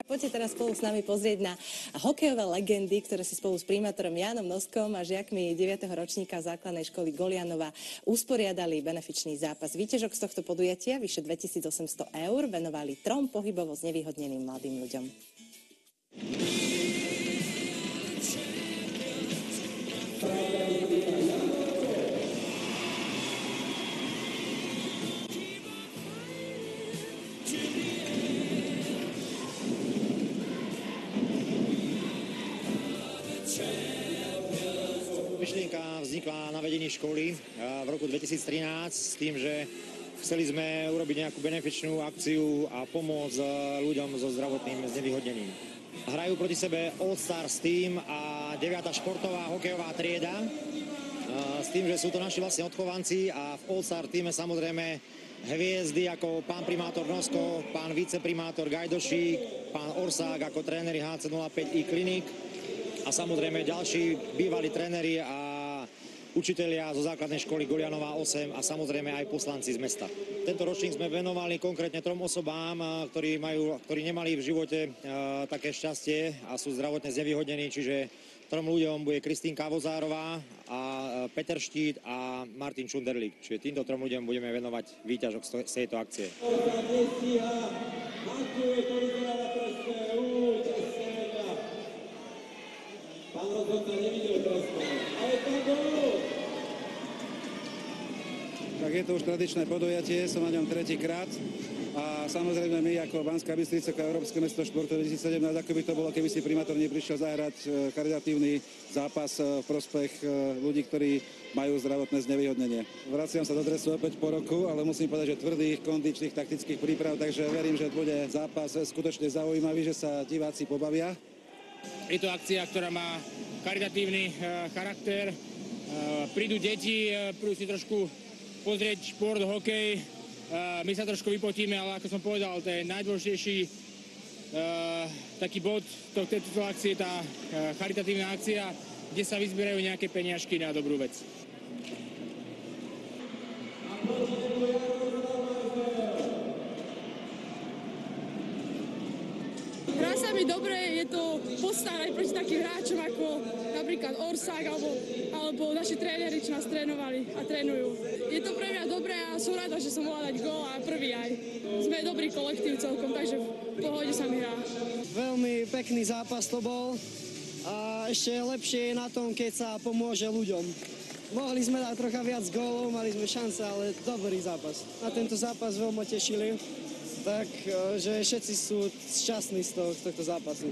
Poďte teraz spolu s nami pozrieť na hokejové legendy, ktoré si spolu s primátorom Jánom Noskom a žiakmi 9. ročníka základnej školy Golianova usporiadali benefičný zápas. Výťažok z tohto podujatia, vyše 2800 eur, venovali 3 pohybovo znevýhodneným mladým ľuďom. Myšlienka vznikla na vedení školy v roku 2013 s tým, že chceli sme urobiť nejakú benefičnú akciu a pomôcť ľuďom so zdravotným znevýhodnením. Hrajú proti sebe All Stars Team a 9. športová hokejová trieda s tým, že sú to naši vlastne odchovanci a v All Star týme samozrejme hviezdy ako pán primátor Nosko, pán viceprimátor Gajdošík, pán Orsák ako tréneri HC05i Klinik a samozrejme ďalší bývalí tréneri a učitelia zo základnej školy Golianova 8 a samozrejme aj poslanci z mesta. Tento ročník sme venovali konkrétne 3 osobám, ktorí nemali v živote také šťastie a sú zdravotne znevýhodnení, čiže 3 ľuďom bude Kristýnka Vozárová a Peter Štít a Martin Čunderlík. Čiže týmto 3 ľuďom budeme venovať výťažok z tejto akcie. Pán rozhodca nevidel trestné, ale pán gól! Tak je to už tradičné podujatie, som na ňom 3-krát a samozrejme my ako Banská Bystrica, ako Európske mesto športu 2017, ako by to bolo, keby si primátor neprišiel zahrať charitatívny zápas v prospech ľudí, ktorí majú zdravotné znevýhodnenie. Vraciam sa do dresu opäť po roku, ale musím povedať, že tvrdých, kondičných, taktických príprav, takže verím, že bude zápas skutočne zaujímavý, že sa diváci pobavia. Je to akcia, ktorá má charitatívny charakter. Prídu deti, prídu si trošku pozrieť šport, hokej. My sa trošku vypotíme, ale ako som povedal, to je najdôležitejší taký bod tejto akcie, tá charitatívna akcia, kde sa vyzbierajú nejaké peniažky na dobrú vec. Hrá sa mi dobre, je to postarať proti takým hráčom ako napríklad Orsák alebo naši tréneri, čo nás trénovali a trénujú. Je to pre mňa dobré a som rada, že som mohla dať gól a prvý aj. Sme dobrý kolektív celkom, takže v pohode sa mi hrá. Veľmi pekný zápas to bol a ešte lepšie je na tom, keď sa pomôže ľuďom. Mohli sme dať trocha viac gólov, mali sme šance, ale dobrý zápas. Na tento zápas veľmi tešili. Takže všetci sú šťastní z tohto zápasu.